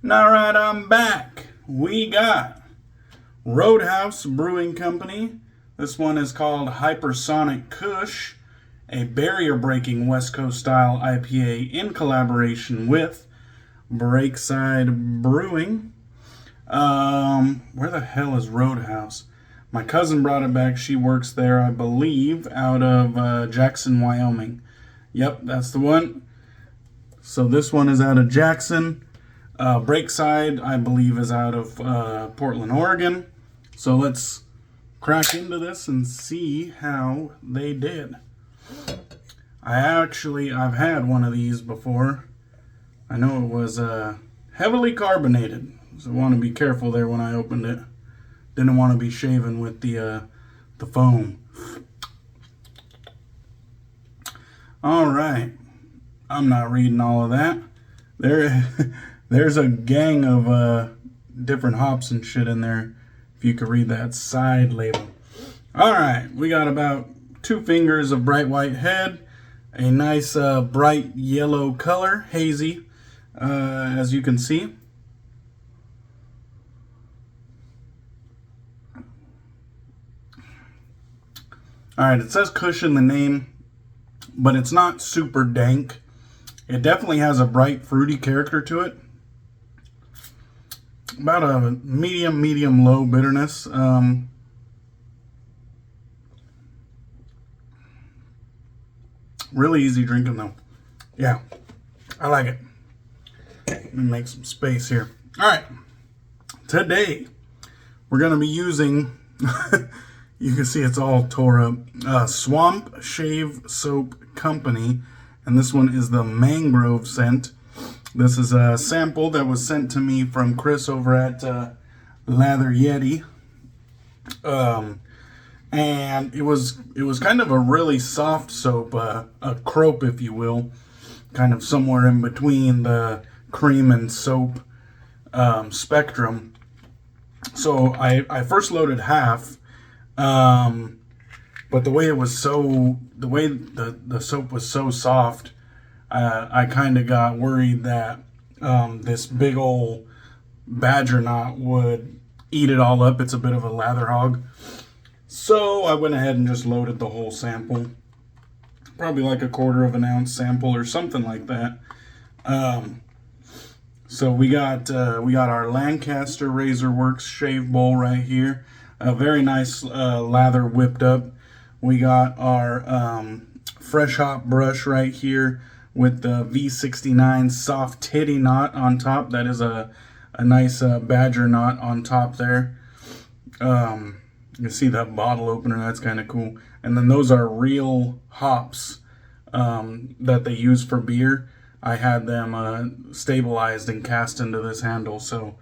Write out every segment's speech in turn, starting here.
Alright, I'm back. We got Roadhouse Brewing Company. This one is called Hypersonic Kush, a barrier-breaking West Coast style IPA in collaboration with Breakside Brewing. Where the hell is Roadhouse? My cousin brought it back. She works there, I believe, out of Jackson, Wyoming. Yep, that's the one. So this one is out of Jackson. Breakside, I believe, is out of Portland, Oregon. So let's crack into this and see how they did. I've had one of these before. I know it was heavily carbonated, so I want to be careful there when I opened it. Didn't want to be shaving with the foam. All right, I'm not reading all of that. There's a gang of different hops and shit in there, if you could read that side label. All right, we got about 2 fingers of bright white head, a nice bright yellow color, hazy, as you can see. All right, it says Kush in the name, but it's not super dank. It definitely has a bright fruity character to it. About a medium low bitterness. Really easy drinking though. Yeah, I like it. Let me make some space here. All right, today we're gonna be using, you can see it's all tore up, Swamp Shave Soap Company, and this one is the Mangrove scent. This is a sample that was sent to me from Chris over at Lather Yeti. And it was kind of a really soft soap, a crope, if you will, kind of somewhere in between the cream and soap spectrum. So I first loaded half, but the way the soap was so soft, I kind of got worried that this big old badger knot would eat it all up. It's a bit of a lather hog. So I went ahead and just loaded the whole sample. Probably like a 1/4 of an ounce sample or something like that. So we got our Lancaster Razor Works shave bowl right here. A very nice lather whipped up. We got our fresh hop brush right here with the V69 soft titty knot on top. That is a nice badger knot on top there. You can see that bottle opener, that's kind of cool. And then those are real hops that they use for beer. I had them stabilized and cast into this handle, so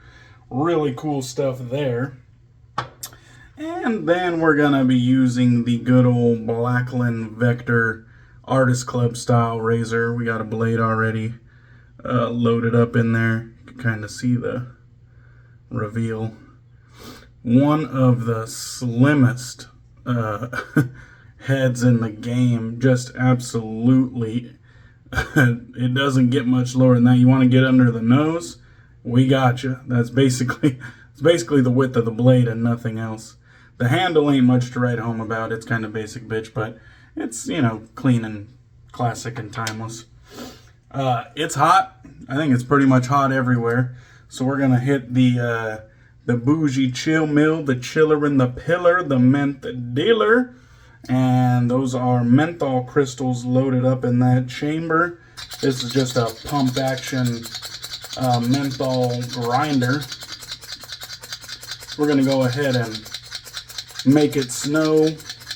really cool stuff there. And then we're gonna be using the good old Blackland Vector Artist Club style razor. We got a blade already loaded up in there. You can kind of see the reveal. One of the slimmest heads in the game. Just absolutely, it doesn't get much lower than that. You want to get under the nose? We got you. It's basically the width of the blade and nothing else. The handle ain't much to write home about. It's kind of basic bitch, but it's, you know, clean and classic and timeless. It's hot. I think it's pretty much hot everywhere. So we're gonna hit the bougie chill mill, the chiller and the pillar, the menth dealer, and those are menthol crystals loaded up in that chamber. This is just a pump action menthol grinder. We're gonna go ahead and make it snow,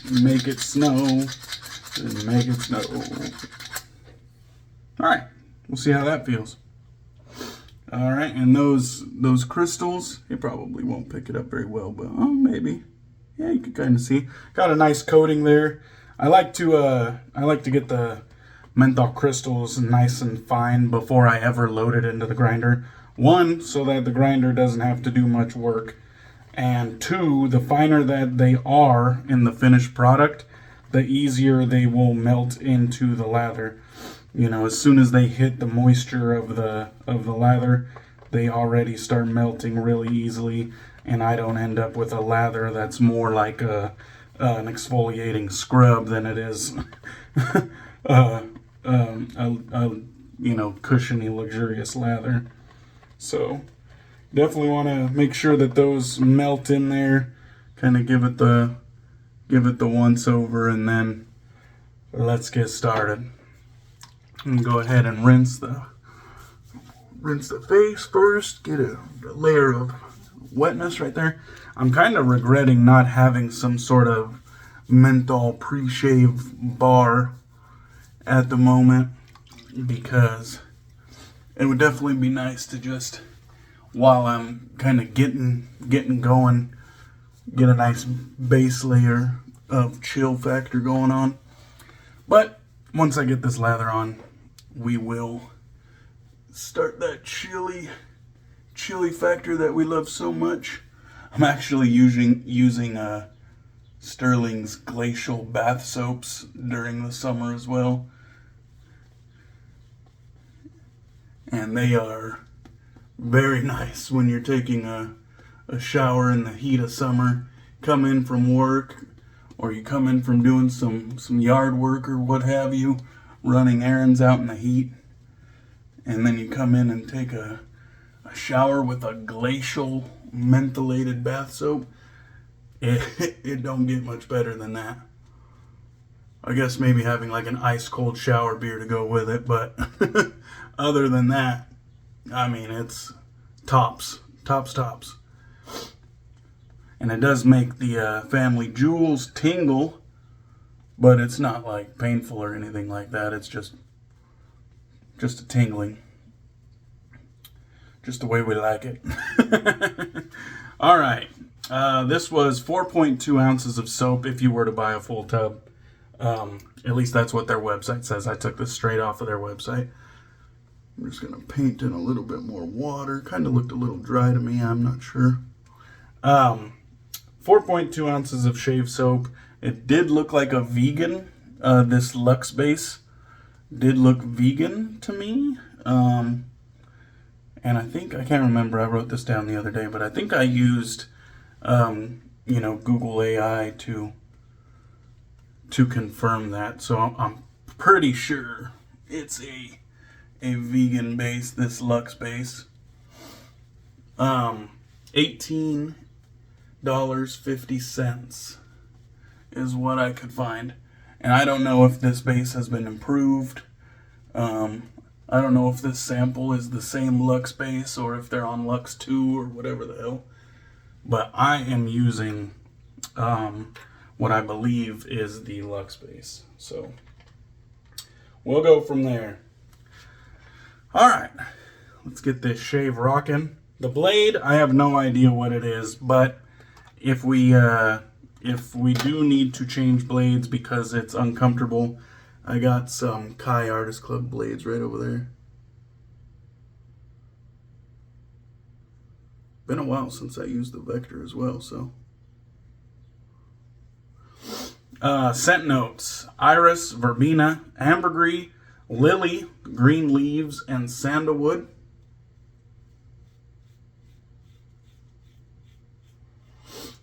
make it snow, and make it snow. All right, we'll see how that feels. All right, and those crystals, you probably won't pick it up very well, but oh, maybe. Yeah, you can kind of see. Got a nice coating there. I like to get the menthol crystals nice and fine before I ever load it into the grinder. 1, so that the grinder doesn't have to do much work. And 2, the finer that they are in the finished product, the easier they will melt into the lather. You know, as soon as they hit the moisture of the lather, they already start melting really easily, and I don't end up with a lather that's more like an exfoliating scrub than it is you know, cushiony, luxurious lather. So definitely want to make sure that those melt in there, kind of give it the once over, and then let's get started. And go ahead and rinse the face first, get a layer of wetness right there. I'm kind of regretting not having some sort of menthol pre-shave bar at the moment, because it would definitely be nice to just, while I'm kind of getting going, get a nice base layer of chill factor going on. But once I get this lather on, we will start that chilly factor that we love so much. I'm actually using Sterling's glacial bath soaps during the summer as well, and they are very nice when you're taking a shower in the heat of summer. Come in from work, or you come in from doing some yard work or what have you, running errands out in the heat, and then you come in and take a shower with a glacial mentholated bath soap. It don't get much better than that. I guess maybe having like an ice cold shower beer to go with it, but other than that, I mean, it's tops. And it does make the family jewels tingle, but it's not like painful or anything like that. It's just a tingling. Just the way we like it. All right. This was 4.2 ounces of soap if you were to buy a full tub. At least that's what their website says. I took this straight off of their website. I'm just going to paint in a little bit more water. Kind of looked a little dry to me. I'm not sure. 4.2 ounces of shave soap. It did look like a vegan. This Luxe base did look vegan to me. And I think, I can't remember, I wrote this down the other day, but I think I used, Google AI to confirm that. So I'm pretty sure it's a vegan base, this Luxe base. $18.50 is what I could find. And I don't know if this base has been improved. I don't know if this sample is the same Luxe base or if they're on Luxe 2 or whatever the hell. But I am using what I believe is the Luxe base. So we'll go from there. All right, let's get this shave rocking. The blade, I have no idea what it is, but if we do need to change blades because it's uncomfortable, I got some Kai Artist Club blades right over there. Been a while since I used the Vector as well, so. Scent notes: iris, verbena, ambergris, lily, green leaves, and sandalwood.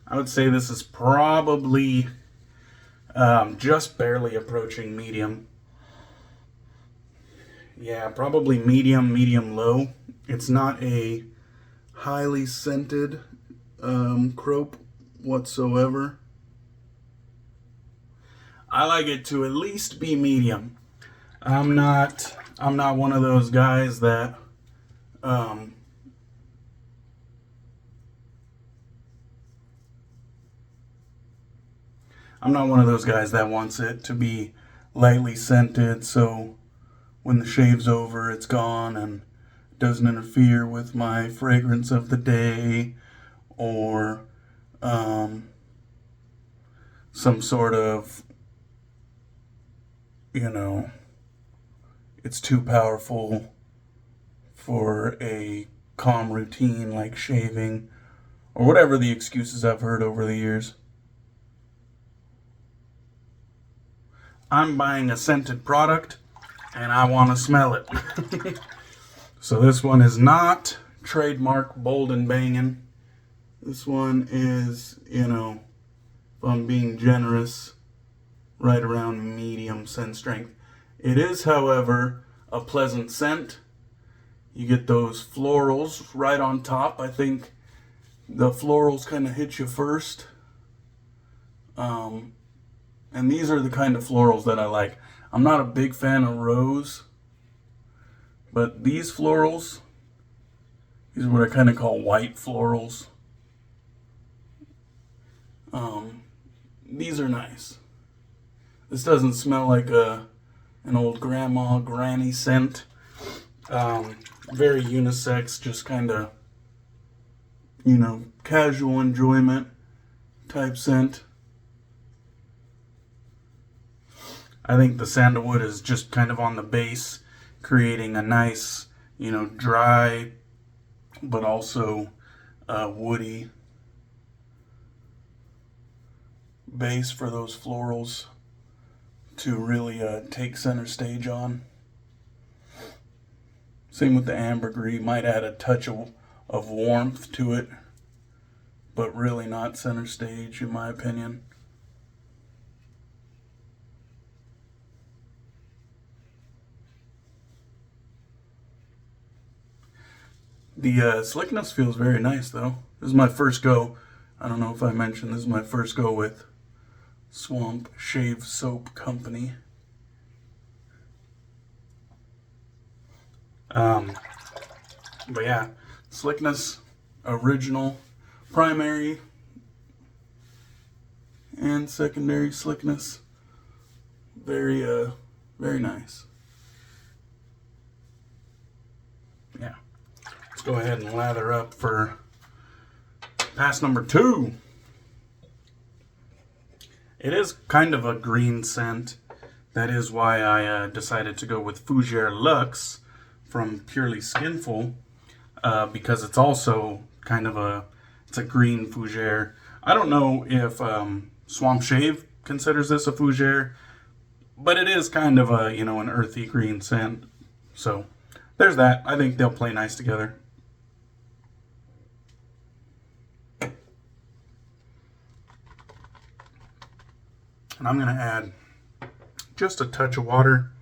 I would say this is probably just barely approaching medium. Yeah, probably medium low. It's not a highly scented crope whatsoever. I like it to at least be medium. I'm not one of those guys that wants it to be lightly scented, so when the shave's over, it's gone and doesn't interfere with my fragrance of the day, or some sort of, it's too powerful for a calm routine like shaving, or whatever the excuses I've heard over the years. I'm buying a scented product and I want to smell it. So this one is not trademark bold and banging. This one is, you know, if I'm being generous, right around medium scent strength. It is, however, a pleasant scent. You get those florals right on top. I think the florals kind of hit you first. And these are the kind of florals that I like. I'm not a big fan of rose, but these florals, these are what I kind of call white florals. These are nice. This doesn't smell like an old grandma granny scent. Very unisex, just kind of, you know, casual enjoyment type scent. I think the sandalwood is just kind of on the base, creating a nice, you know, dry, but also woody base for those florals to really take center stage on. Same with the ambergris, might add a touch of warmth to it, but really not center stage in my opinion. The slickness feels very nice though. This is my first go. I don't know if I mentioned this is my first go with Swamp Shave Soap Company. But yeah, slickness, original, primary, and secondary slickness. Very, very nice. Yeah. Let's go ahead and lather up for pass number 2. It is kind of a green scent. That is why I decided to go with Fougere Luxe from Purely Skinful, because it's also kind of it's a green fougere. I don't know if Swamp Shave considers this a fougere, but it is kind of a, you know, an earthy green scent. So there's that. I think they'll play nice together. And I'm going to add just a touch of water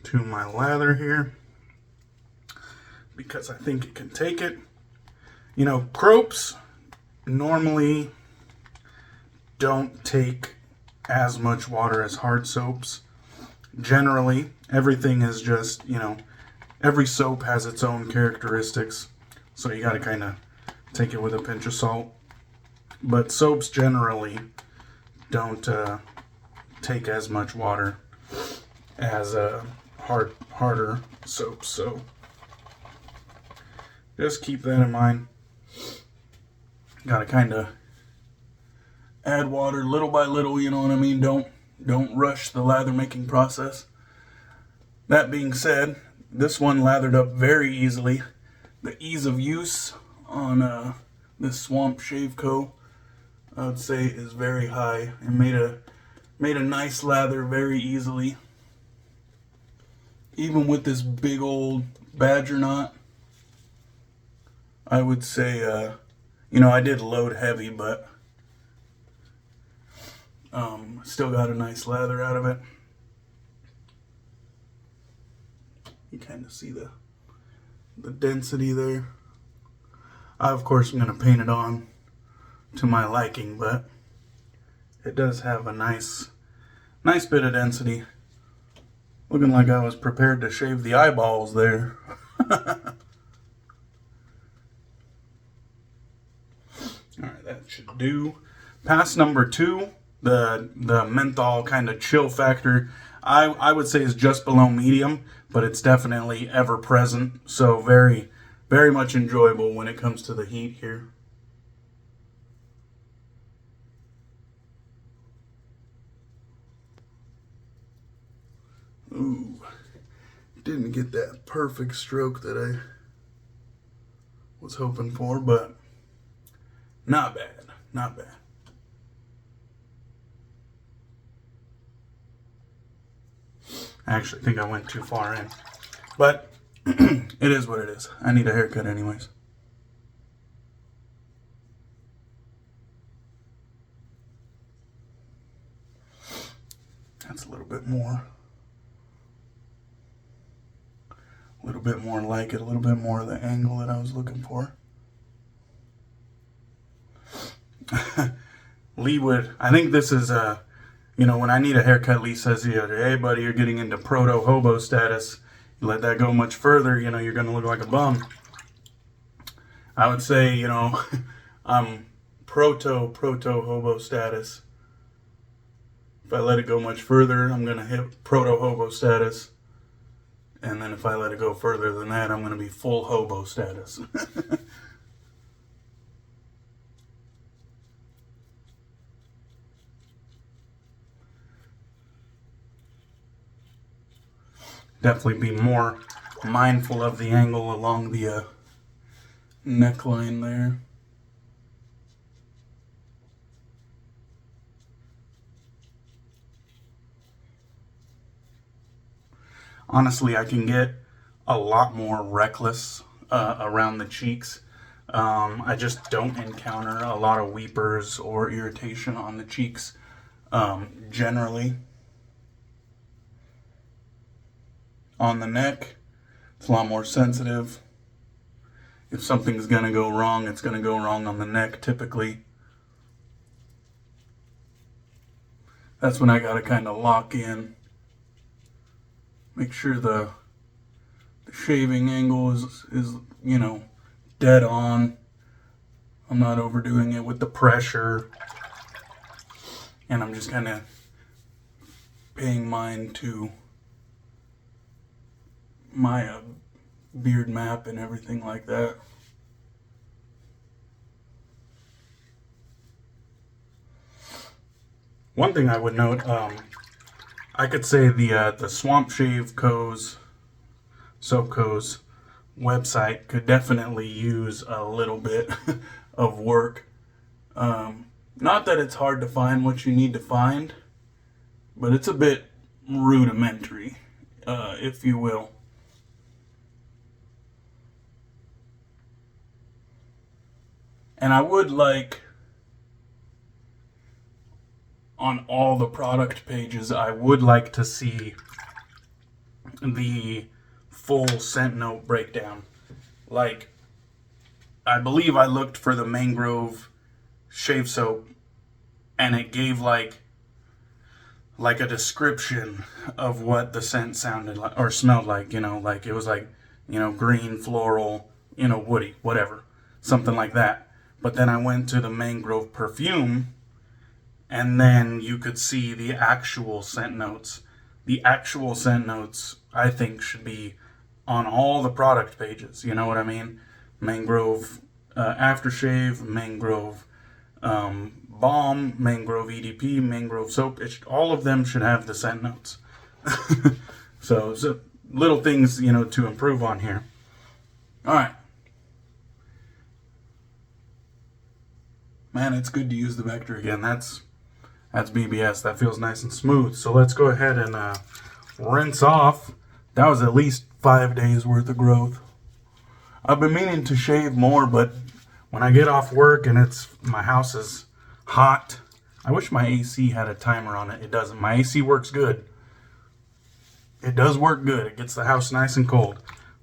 to my lather here, because I think it can take it. You know, crops normally don't take as much water as hard soaps. Generally, everything is just, you know, every soap has its own characteristics, so you got to kind of take it with a pinch of salt. But soaps generally don't take as much water as harder soaps, so just keep that in mind. Gotta kind of add water little by little, you know what I mean? Don't rush the lather making process. That being said, this one lathered up very easily. The ease of use on this Swamp Shave Co., I would say, is very high, and made a nice lather very easily. Even with this big old badger knot, I would say, you know, I did load heavy, but still got a nice lather out of it. You kind of see the density there. I, of course, am going to paint it on to my liking, but it does have a nice bit of density. Looking like I was prepared to shave the eyeballs there. Alright, that should do. Pass number 2, the menthol kind of chill factor, I would say is just below medium, but it's definitely ever present. So very, very much enjoyable when it comes to the heat here. Ooh, didn't get that perfect stroke that I was hoping for, but not bad, not bad. I actually think I went too far in, but It is what it is. I need a haircut anyways. That's a little bit more. A little bit more like it. A little bit more of the angle that I was looking for. Lee would, I think this is you know, when I need a haircut, Lee says, hey buddy, you're getting into proto-hobo status. You let that go much further, you know, you're going to look like a bum. I would say, you know, I'm proto-hobo status. If I let it go much further, I'm going to hit proto-hobo status. And then if I let it go further than that, I'm going to be full hobo status. Definitely be more mindful of the angle along the neckline there. Honestly, I can get a lot more reckless around the cheeks. I just don't encounter a lot of weepers or irritation on the cheeks generally. On the neck, it's a lot more sensitive. If something's going to go wrong, it's going to go wrong on the neck typically. That's when I got to kind of lock in. Make sure the shaving angle is, you know, dead on. I'm not overdoing it with the pressure. And I'm just kind of paying mind to my beard map and everything like that. One thing I would note, I could say the Swamp Shave Co.'s, Soap Co.'s website could definitely use a little bit of work. Not that it's hard to find what you need to find, but it's a bit rudimentary, if you will. And I would like, on all the product pages, I would like to see the full scent note breakdown. Like, I believe I looked for the Mangrove shave soap, and it gave like a description of what the scent sounded like or smelled like, you know, like it was like, you know, green, floral, you know, woody, whatever, something like that. But then I went to the Mangrove perfume, and then you could see the actual scent notes. The actual scent notes, I think, should be on all the product pages. You know what I mean? Mangrove Aftershave, Mangrove Balm, Mangrove EDP, Mangrove Soap. All of them should have the scent notes. So little things, you know, to improve on here. All right. Man, it's good to use the Vector again. That's BBS. That feels nice and smooth. So let's go ahead and rinse off. That was at least 5 days worth of growth. I've been meaning to shave more, but when I get off work and my house is hot, I wish my AC had a timer on it. It doesn't. My AC works good. It does work good. It gets the house nice and cold,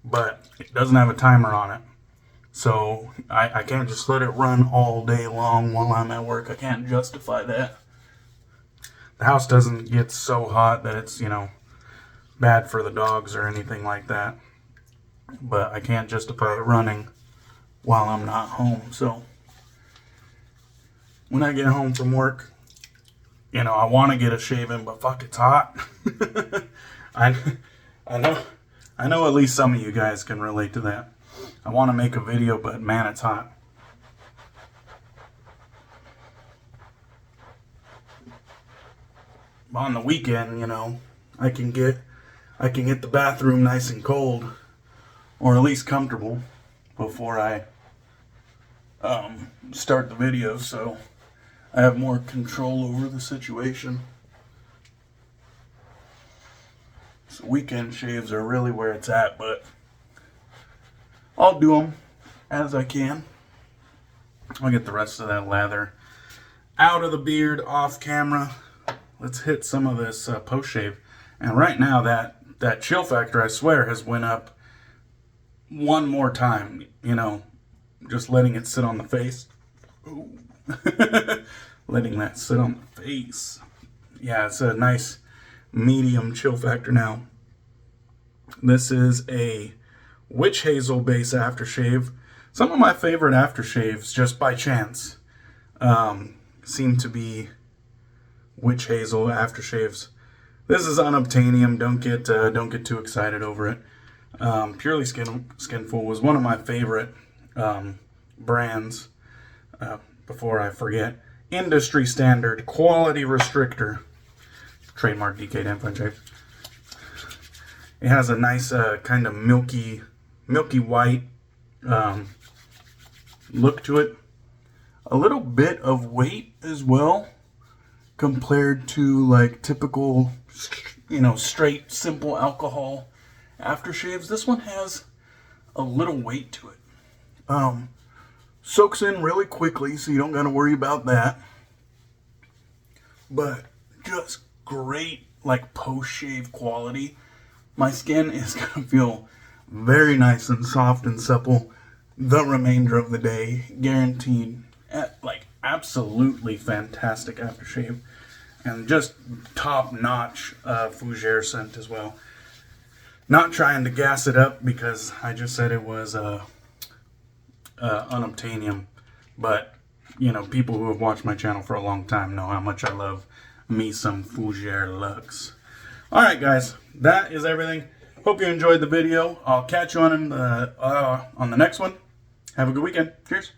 but it doesn't have a timer on it. So I can't just let it run all day long while I'm at work. I can't justify that. The house doesn't get so hot that it's, you know, bad for the dogs or anything like that. But I can't justify it running while I'm not home. So when I get home from work, you know, I want to get a shave in, but fuck, it's hot. I know at least some of you guys can relate to that. I want to make a video, but man, it's hot. On the weekend, you know, I can get the bathroom nice and cold, or at least comfortable, before I start the video, so I have more control over the situation. So weekend shaves are really where it's at, but I'll do them as I can. I'll get the rest of that lather out of the beard off camera. Let's hit some of this post shave. And right now that chill factor, I swear, has went up one more time. You know, just letting it sit on the face. Ooh. Letting that sit on the face. Yeah, it's a nice medium chill factor now. This is a witch hazel base aftershave. Some of my favorite aftershaves, just by chance, seem to be witch hazel aftershaves. This is unobtainium. Don't get too excited over it. Purely Skinful was one of my favorite brands. Before I forget, industry standard quality restrictor. Trademark DK Damn Fine Shave. It has a nice kind of milky white look to it. A little bit of weight as well, compared to like typical, you know, straight simple alcohol aftershaves. This one has a little weight to it. Soaks in really quickly, so you don't got to worry about that. But just great, like, post-shave quality. My skin is going to feel very nice and soft and supple the remainder of the day. Guaranteed. Like, absolutely fantastic aftershave. And just top-notch Fougere scent as well. Not trying to gas it up because I just said it was unobtainium, but you know, people who have watched my channel for a long time know how much I love me some Fougere Luxe. Alright guys, that is everything. Hope you enjoyed the video. I'll catch you on the next one. Have a good weekend. Cheers.